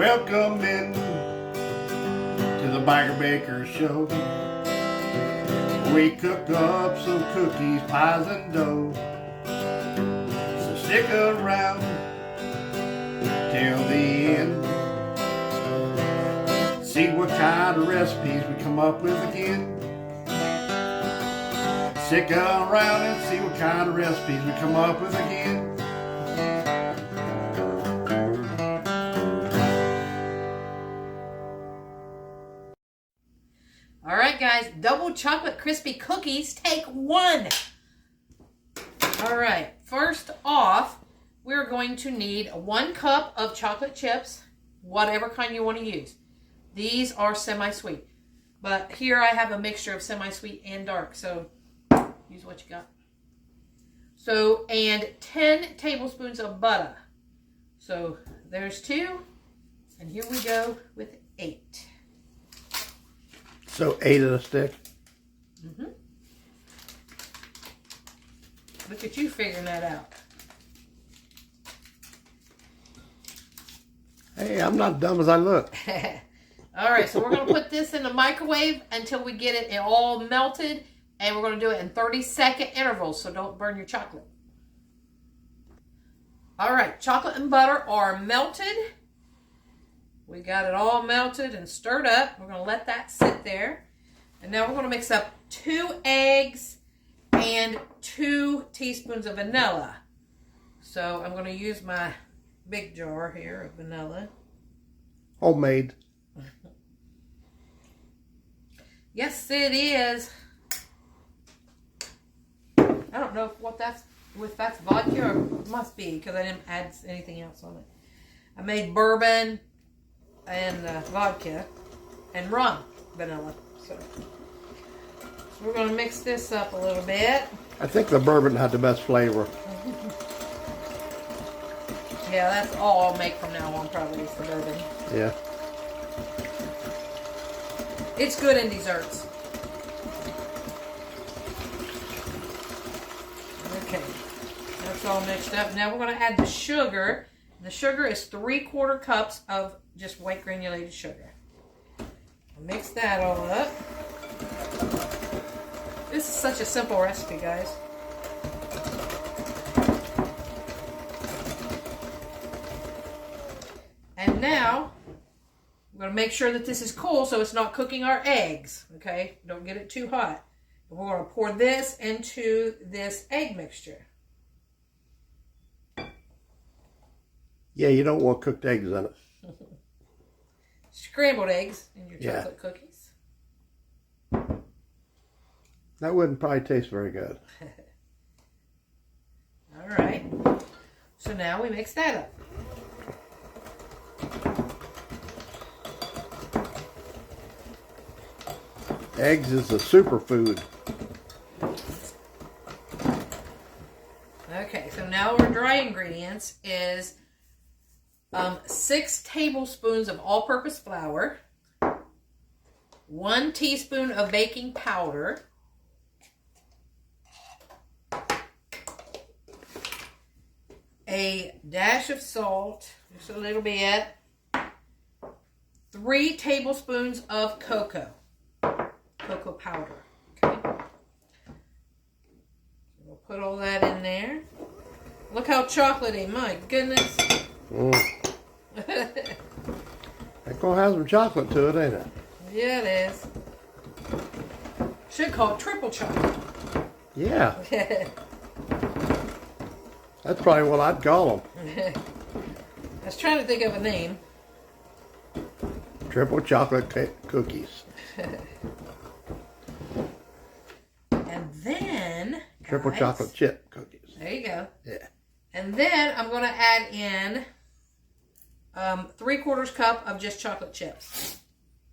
Welcome in to the Biker Baker Show. We cook up some cookies, pies, and dough. So stick around till the end. See what kind of recipes we come up with again. Stick around and see what kind of recipes we come up with again. All right, guys, double chocolate crispy cookies, take one. All right, first off, we're going to need 1 cup of chocolate chips, whatever kind you want to use. These are semi-sweet, but here I have a mixture of semi-sweet and dark, so use what you got. So, and 10 tablespoons of butter. So there's 2, and here we go with 8. So 8 of a stick. Mm-hmm. Look at you figuring that out. Hey, I'm not dumb as I look. All right, so we're going to put this in the microwave until we get it all melted, and we're going to do it in 30-second intervals, so don't burn your chocolate. All right, chocolate and butter are melted. We got it all melted and stirred up. We're going to let that sit there. And now we're going to mix up 2 eggs and 2 teaspoons of vanilla. So I'm going to use my big jar here of vanilla. Homemade. Yes, it is. I don't know if that's vodka or it must be because I didn't add anything else on it. I made bourbon and vodka and rum vanilla. So we're going to mix this up a little bit. I think the bourbon had the best flavor. Yeah, that's all I'll make from now on probably is the bourbon. Yeah. It's good in desserts. Okay, that's all mixed up. Now we're going to add the sugar. The sugar is 3/4 cups of just white granulated sugar. I'll mix that all up. This is such a simple recipe, guys. And now, we're going to make sure that this is cool so it's not cooking our eggs, okay? Don't get it too hot. And we're going to pour this into this egg mixture. Yeah, you don't want cooked eggs in it. Scrambled eggs in your chocolate cookies. That wouldn't probably taste very good. All right. So now we mix that up. Eggs is a superfood. Okay, so now our dry ingredients is 6 tablespoons of all-purpose flour, 1 teaspoon of baking powder, a dash of salt, just a little bit, 3 tablespoons of cocoa powder. Okay, we'll put all that in there. Look how chocolatey, my goodness. It's gonna have some chocolate to it, ain't it? Yeah, it is. Should call it triple chocolate. Yeah. That's probably what I'd call them. I was trying to think of a name. Triple chocolate cookies. And then, Triple guys, chocolate chip cookies. There you go. Yeah. And then I'm going to add in 3/4 cup of just chocolate chips.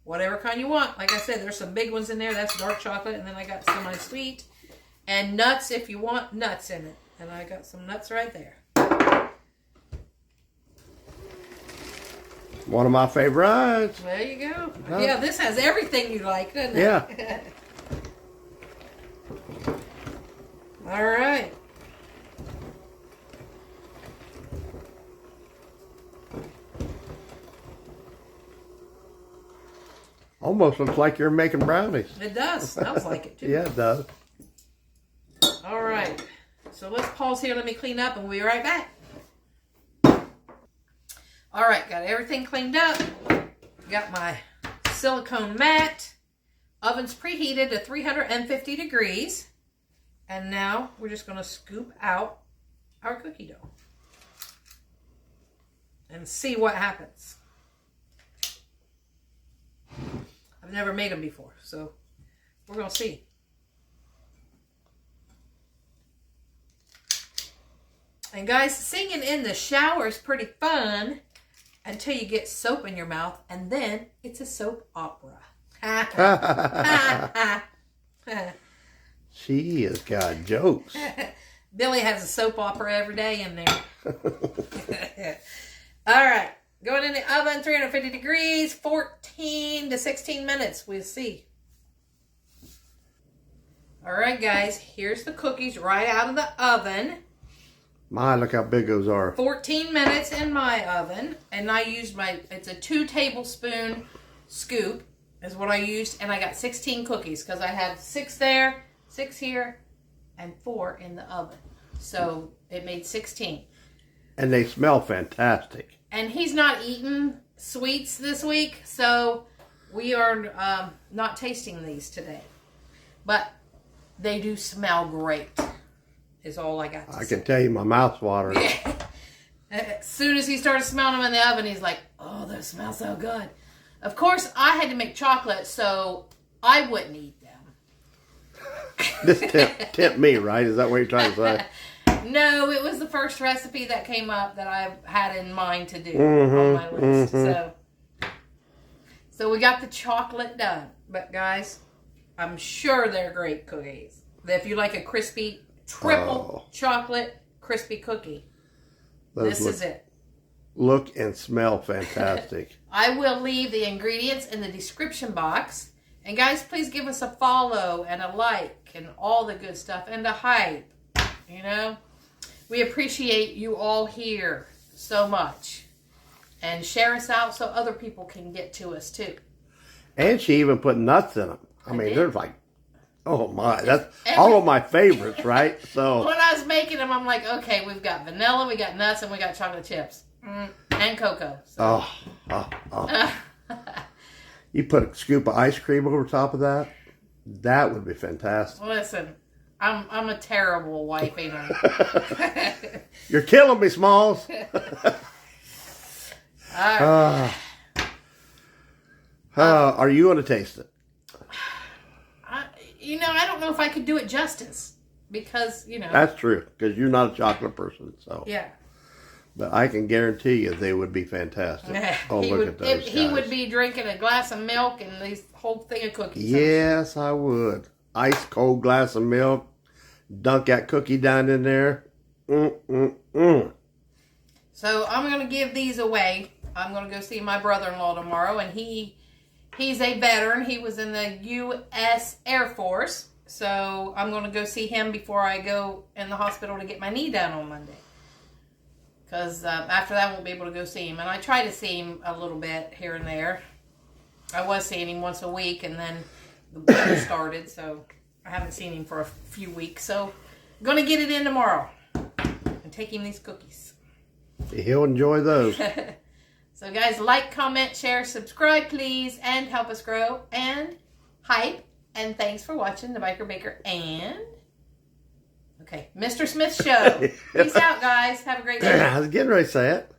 Whatever kind you want. Like I said, there's some big ones in there. That's dark chocolate. And then I got semi-sweet. And nuts if you want nuts in it. And I got some nuts right there. One of my favorites. There you go. Yeah, this has everything you like, doesn't it? Yeah. All right. Almost looks like you're making brownies. It does. Smells like it, too. Yeah, it does. All right. So let's pause here. Let me clean up and we'll be right back. All right. Got everything cleaned up. Got my silicone mat. Oven's preheated to 350 degrees. And now we're just going to scoop out our cookie dough. And see what happens. I've never made them before, so we're going to see. And guys, singing in the shower is pretty fun until you get soap in your mouth, and then it's a soap opera. She has got jokes. Billy has a soap opera every day in there. All right. Going in the oven, 350 degrees, 14 to 16 minutes. We'll see. All right, guys. Here's the cookies right out of the oven. My, look how big those are. 14 minutes in my oven. And I used it's a 2 tablespoon scoop is what I used. And I got 16 cookies because I had 6 there, 6 here, and 4 in the oven. So it made 16. And they smell fantastic. And he's not eating sweets this week, so we are not tasting these today. But they do smell great, is all I got to say. I can tell you my mouth's watering. Yeah. As soon as he started smelling them in the oven, he's like, oh, those smell so good. Of course, I had to make chocolate, so I wouldn't eat them. This tempt me, right? Is that what you're trying to say? No, it was the first recipe that came up that I had in mind to do on my list. So we got the chocolate done. But guys, I'm sure they're great cookies. If you like a crispy, triple chocolate crispy cookie, this is it. Look and smell fantastic. I will leave the ingredients in the description box. And guys, please give us a follow and a like and all the good stuff and a hype. You know, we appreciate you all here so much. And share us out so other people can get to us too. And she even put nuts in them. I mean, there's like, oh my, that's all of my favorites, right? So when I was making them, I'm like, okay, we've got vanilla, we got nuts, and we got chocolate chips. And cocoa. So. You put a scoop of ice cream over top of that? That would be fantastic. Listen. I'm a terrible wife, ain't I? You're killing me, Smalls. Are you going to taste it? I don't know if I could do it justice because, That's true, because you're not a chocolate person, so. Yeah. But I can guarantee you they would be fantastic. Oh, look at those guys. He would be drinking a glass of milk and this whole thing of cookies. Yes, I would. Ice cold glass of milk. Dunk that cookie down in there. So I'm going to give these away. I'm going to go see my brother-in-law tomorrow, and he's a veteran. He was in the U.S. Air Force. So I'm going to go see him before I go in the hospital to get my knee done on Monday. Because after that, I won't be able to go see him. And I try to see him a little bit here and there. I was seeing him once a week, and then the weather started, so I haven't seen him for a few weeks. So I'm going to get it in tomorrow and take him these cookies. He'll enjoy those. So guys, like, comment, share, subscribe, please, and help us grow and hype. And thanks for watching the Biker Baker and... Okay, Mr. Smith Show. Peace out, guys. Have a great day. I was getting ready to say it.